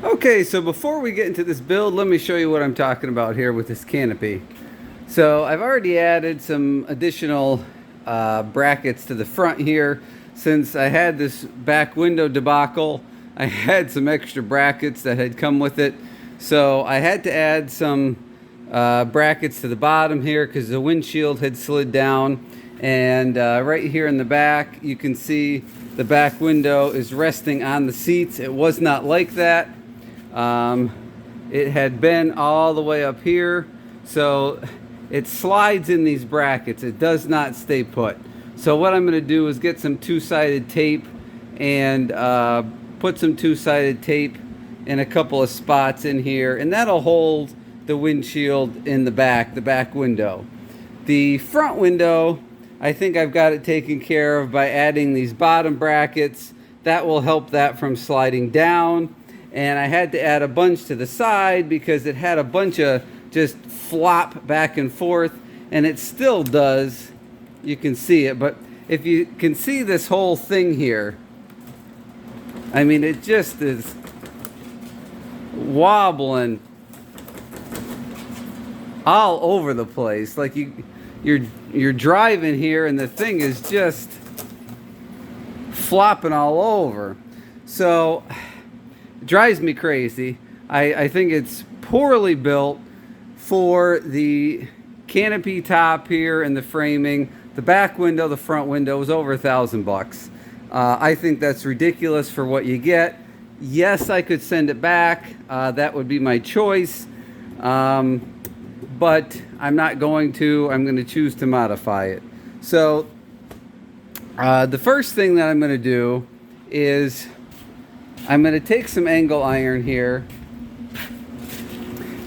Okay, so before we get into this build, let me show you what I'm talking about here with this canopy. So I've already added some additional brackets to the front here. Since I had this back window debacle, I had some extra brackets that had come with it. So I had to add some brackets to the bottom here because the windshield had slid down. And right here in the back, you can see the back window is resting on the seats. It was not like that. It had been all the way up here, so it slides in these brackets. It does not stay put. So what I'm going to do is get some two-sided tape and put some two-sided tape in a couple of spots in here, and that'll hold the windshield in the back window. The front window, I think I've got it taken care of by adding these bottom brackets. That will help that from sliding down. And I had to add a bunch to the side because it had a bunch of just flop back and forth, and it still does. You can see it, but if you can see this whole thing here, I mean, it just is wobbling all over the place. Like you're driving here and the thing is just flopping all over. So it drives me crazy. I think it's poorly built for the canopy top here and the framing. The back window, the front window was over $1,000. I think that's ridiculous for what you get. Yes, I could send it back. That would be my choice. But I'm not going to. I'm going to choose to modify it. So the first thing that I'm going to do is I'm going to take some angle iron here,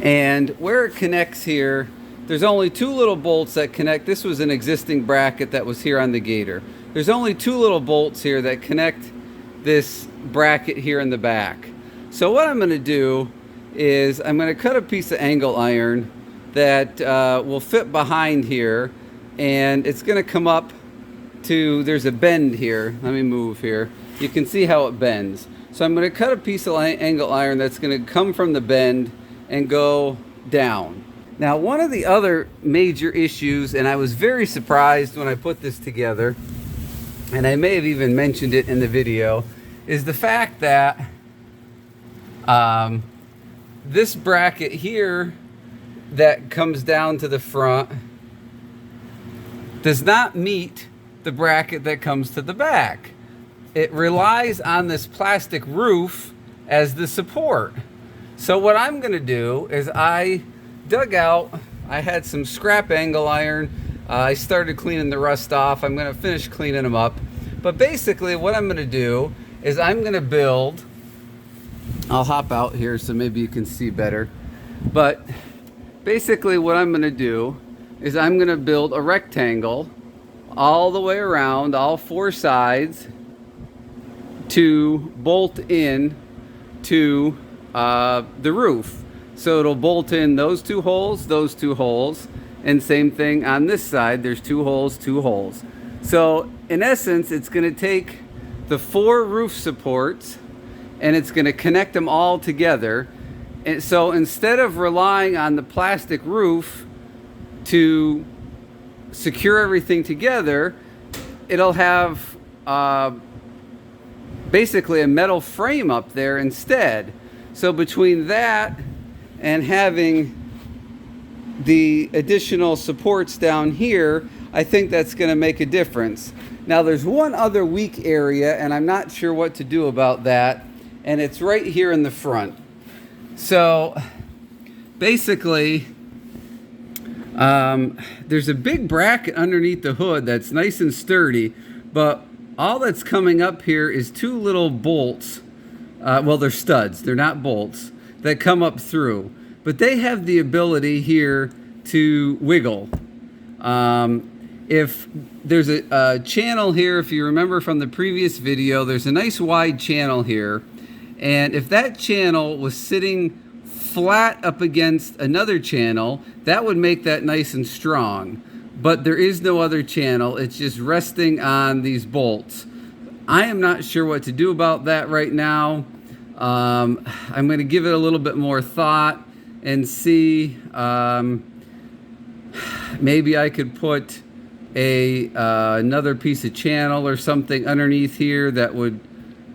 and where it connects here, there's only two little bolts that connect. This was an existing bracket that was here on the Gator. There's only two little bolts here that connect this bracket here in the back. So what I'm going to do is I'm going to cut a piece of angle iron that will fit behind here, and it's going to come up to, there's a bend here. Let me move here. You can see how it bends. So I'm going to cut a piece of angle iron that's going to come from the bend and go down. Now, one of the other major issues, and I was very surprised when I put this together, and I may have even mentioned it in the video, is the fact that this bracket here that comes down to the front does not meet the bracket that comes to the back. It relies on this plastic roof as the support. So what I'm going to do is I dug out, I had some scrap angle iron. I started cleaning the rust off. I'm going to finish cleaning them up. But basically what I'm going to do is I'm going to build, I'll hop out here so maybe you can see better. But basically what I'm going to do is I'm going to build a rectangle all the way around, all four sides, to bolt in to the roof. So it'll bolt in those two holes, and same thing on this side. There's two holes. So in essence, it's going to take the four roof supports and it's going to connect them all together. And so instead of relying on the plastic roof to secure everything together, it'll have basically a metal frame up there instead. So between that and having the additional supports down here, I think that's going to make a difference. Now there's one other weak area, and I'm not sure what to do about that, and it's right here in the front. So basically there's a big bracket underneath the hood that's nice and sturdy, but all that's coming up here is two little bolts. Well, they're studs. They're not bolts that come up through, but they have the ability here to wiggle. If there's a channel here, if you remember from the previous video, there's a nice wide channel here. And if that channel was sitting flat up against another channel, that would make that nice and strong. But there is no other channel. It's just resting on these bolts. I am not sure what to do about that right now. I'm going to give it a little bit more thought and see, maybe I could put another piece of channel or something underneath here that would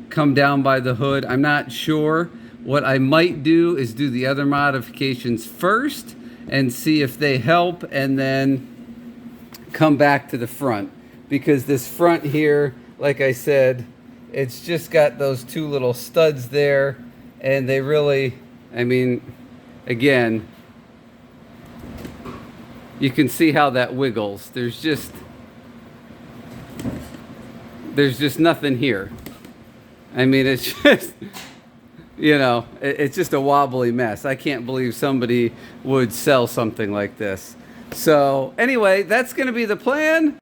come down by the hood. I'm not sure. What I might do is do the other modifications first and see if they help, and then come back to the front, because this front here, like I said, it's just got those two little studs there, and they really, I mean, again, you can see how that wiggles. There's just nothing here. I mean, it's just, you know, it's just a wobbly mess. I can't believe somebody would sell something like this. So anyway, that's going to be the plan.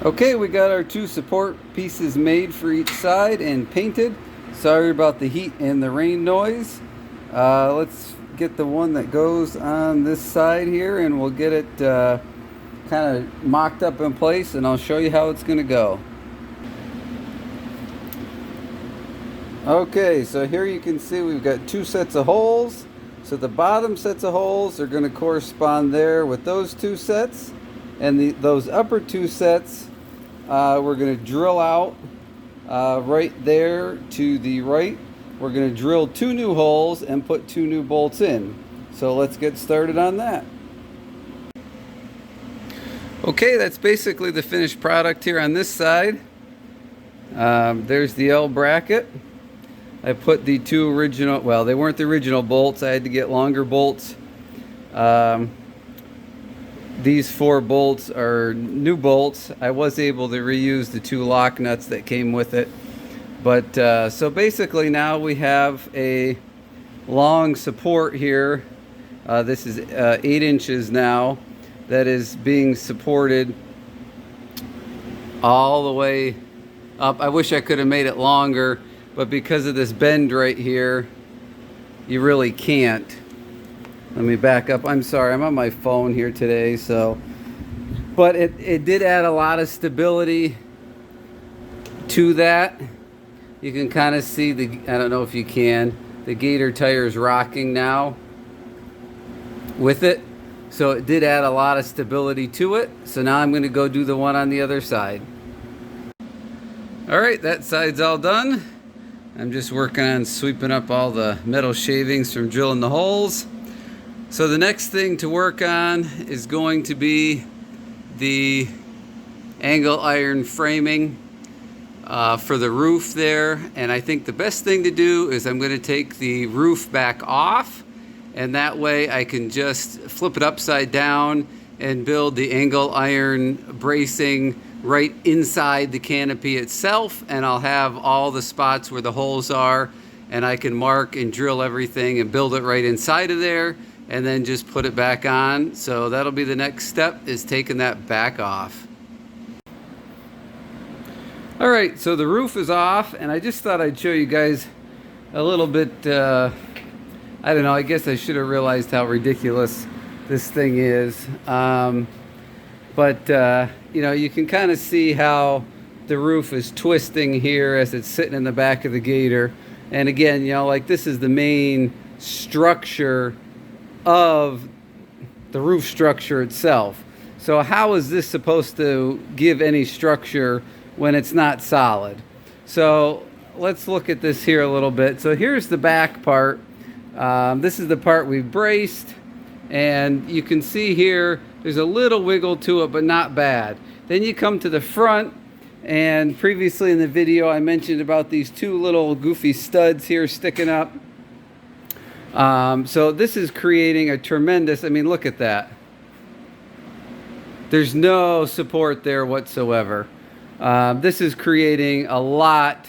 Okay, we got our two support pieces made for each side and painted. Sorry about the heat and the rain noise. Let's get the one that goes on this side here, and we'll get it kind of mocked up in place, and I'll show you how it's going to go. Okay, so here you can see we've got two sets of holes. So the bottom sets of holes are going to correspond there with those two sets, and those upper two sets we're going to drill out right there to the right. We're going to drill two new holes and put two new bolts in. So let's get started on that. Okay, that's basically the finished product here on this side. There's the L bracket. I put the two original, well, they weren't the original bolts. I had to get longer bolts. These 4 bolts are new bolts. I was able to reuse the 2 lock nuts that came with it. But so basically now we have a long support here. This is 8 inches now, that is being supported all the way up. I wish I could have made it longer, but because of this bend right here, you really can't. Let me back up. I'm sorry, I'm on my phone here today, so. But it did add a lot of stability to that. You can kind of see the, I don't know if you can, the Gator tires rocking now with it. So it did add a lot of stability to it. So now I'm going to go do the one on the other side. All right, that side's all done. I'm just working on sweeping up all the metal shavings from drilling the holes. So the next thing to work on is going to be the angle iron framing for the roof there. And I think the best thing to do is I'm going to take the roof back off, and that way I can just flip it upside down and build the angle iron bracing right inside the canopy itself, and I'll have all the spots where the holes are, and I can mark and drill everything and build it right inside of there, and then just put it back on. So that'll be the next step, is taking that back off. All right, so the roof is off, and I just thought I'd show you guys a little bit, I don't know, I guess I should have realized how ridiculous this thing is. You know, you can kind of see how the roof is twisting here as it's sitting in the back of the Gator. And again, you know, like this is the main structure of the roof structure itself. So how is this supposed to give any structure when it's not solid? So let's look at this here a little bit. So here's the back part. This is the part we've braced. And you can see here, there's a little wiggle to it, but not bad. Then you come to the front, and previously in the video I mentioned about these two little goofy studs here sticking up. So this is creating a tremendous, I mean, look at that. There's no support there whatsoever. This is creating a lot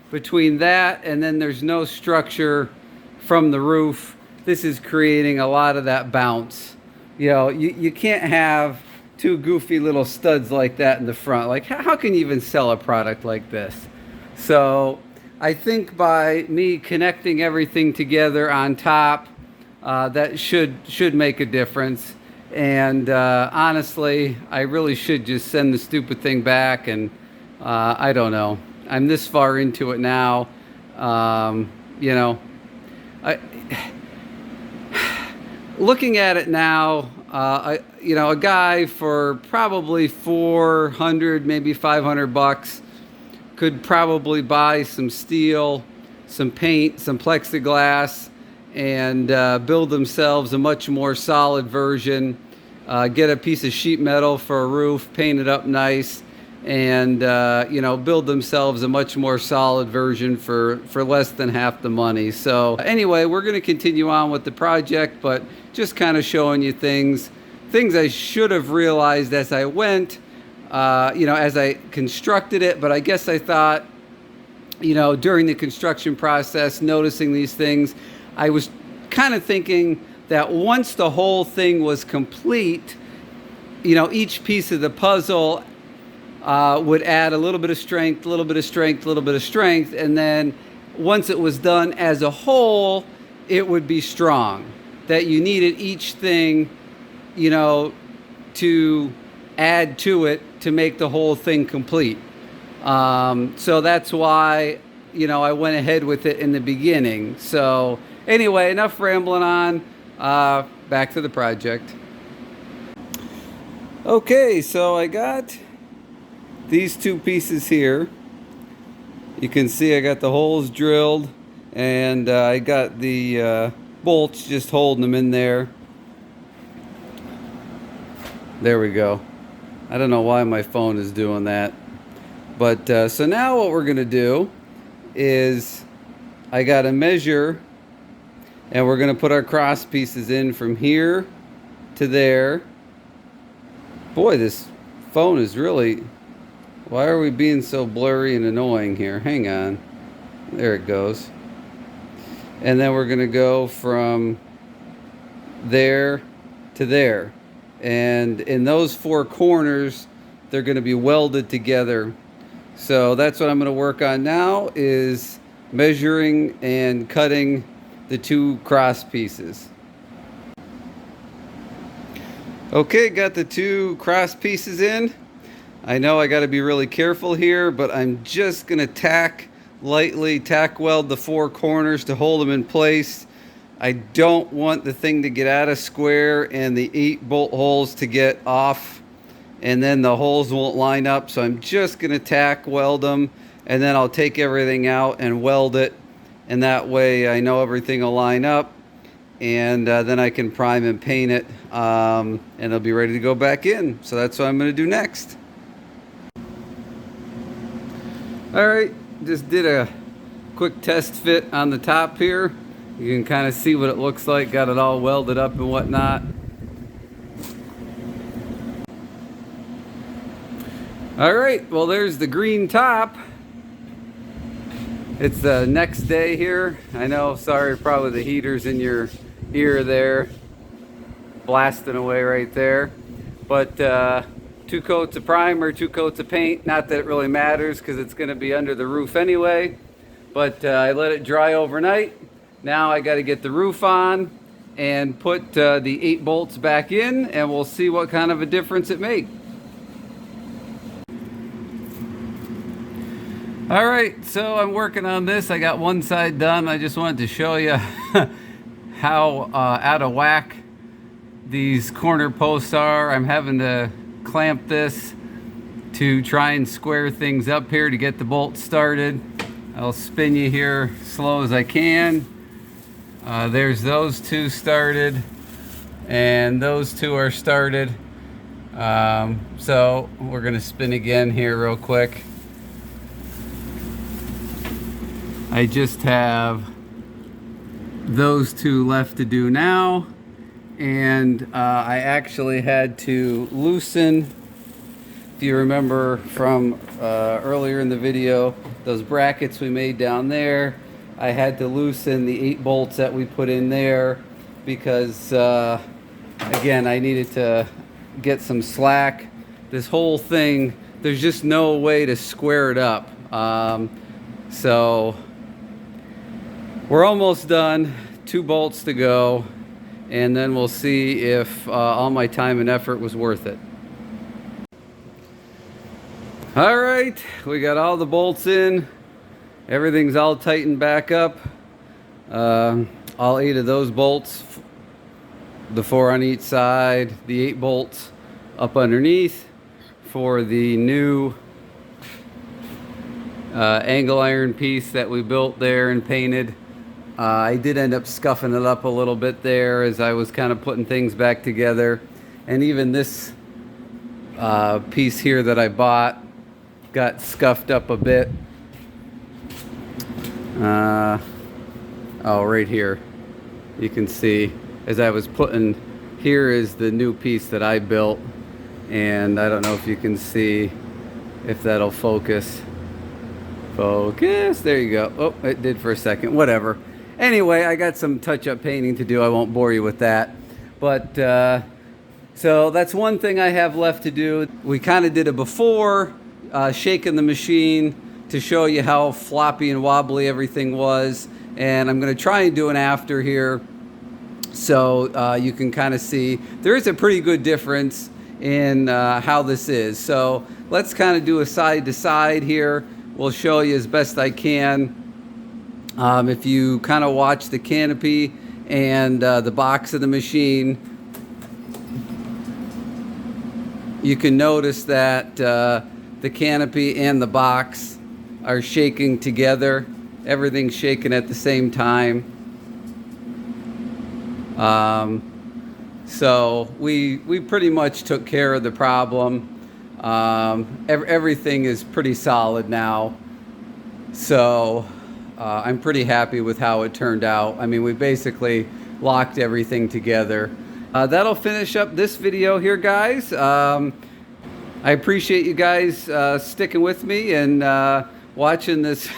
between that, and then there's no structure from the roof. This is creating a lot of that bounce. You know, you can't have two goofy little studs like that in the front. Like, how can you even sell a product like this? So I think by me connecting everything together on top, that should make a difference. And honestly, I really should just send the stupid thing back. And I don't know. I'm this far into it now. You know, I, looking at it now, you know, a guy for probably 400, maybe 500 bucks could probably buy some steel, some paint, some plexiglass, and build themselves a much more solid version. Get a piece of sheet metal for a roof, paint it up nice, and you know, build themselves a much more solid version for less than half the money. So anyway, we're going to continue on with the project, but just kind of showing you things I should have realized as I went, you know, as I constructed it. But I guess I thought, you know, during the construction process, noticing these things, I was kind of thinking that once the whole thing was complete, you know, each piece of the puzzle would add a little bit of strength, a little bit of strength, a little bit of strength, and then once it was done as a whole, it would be strong. That you needed each thing, you know, to add to it to make the whole thing complete. So that's why, you know, I went ahead with it in the beginning. So anyway, enough rambling on. Back to the project. Okay, so I got these two pieces here. You can see I got the holes drilled, and I got the bolts just holding them in there. There we go. I don't know why my phone is doing that. But so now what we're going to do is I got to measure, and we're going to put our cross pieces in from here to there. Boy, this phone is really... Why are we being so blurry and annoying here? Hang on. There it goes. And then we're going to go from there to there. And in those four corners, they're going to be welded together. So that's what I'm going to work on now, is measuring and cutting the two cross pieces. Okay, got the two cross pieces in. I know I got to be really careful here, but I'm just going to lightly tack weld the four corners to hold them in place. I don't want the thing to get out of square and the 8 bolt holes to get off, and then the holes won't line up. So I'm just going to tack weld them, and then I'll take everything out and weld it, and that way I know everything will line up, and then I can prime and paint it, and it'll be ready to go back in. So that's what I'm going to do next. Alright, just did a quick test fit on the top here. You can kind of see what it looks like. Got it all welded up and whatnot. Alright, well there's the green top. It's the next day here. I know, sorry, probably the heater's in your ear there, blasting away right there. But 2 coats of primer, 2 coats of paint. Not that it really matters because it's going to be under the roof anyway. But I let it dry overnight. Now I got to get the roof on and put the 8 bolts back in, and we'll see what kind of a difference it makes. All right, so I'm working on this. I got one side done. I just wanted to show you how out of whack these corner posts are. I'm having to clamp this to try and square things up here to get the bolt started. I'll spin you here slow as I can. There's those 2 started, and those 2 are started. So we're gonna spin again here real quick. I just have those 2 left to do now. And I actually had to loosen, if you remember from earlier in the video, those brackets we made down there. I had to loosen the 8 bolts that we put in there because, again, I needed to get some slack. This whole thing, there's just no way to square it up. So we're almost done. 2 bolts to go. And then we'll see if all my time and effort was worth it. All right, we got all the bolts in. Everything's all tightened back up. All 8 of those bolts, the 4 on each side, the 8 bolts up underneath for the new angle iron piece that we built there and painted. I did end up scuffing it up a little bit there as I was kind of putting things back together. And even this piece here that I bought got scuffed up a bit. Oh, right here. You can see as I was putting, here is the new piece that I built. And I don't know if you can see if that'll focus. Focus, there you go. Oh, it did for a second, whatever. Anyway, I got some touch-up painting to do. I won't bore you with that. But, so that's one thing I have left to do. We kind of did it before, shaking the machine to show you how floppy and wobbly everything was. And I'm going to try and do an after here so you can kind of see. There is a pretty good difference in how this is. So let's kind of do a side to side here. We'll show you as best I can. If you kind of watch the canopy and the box of the machine, you can notice that the canopy and the box are shaking together. Everything's shaking at the same time. So we pretty much took care of the problem. Everything is pretty solid now. So I'm pretty happy with how it turned out. I mean, we basically locked everything together. That'll finish up this video here, guys. I appreciate you guys sticking with me and watching this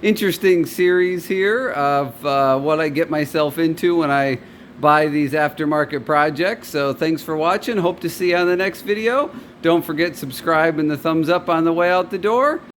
interesting series here of what I get myself into when I buy these aftermarket projects. So thanks for watching. Hope to see you on the next video. Don't forget, subscribe and the thumbs up on the way out the door.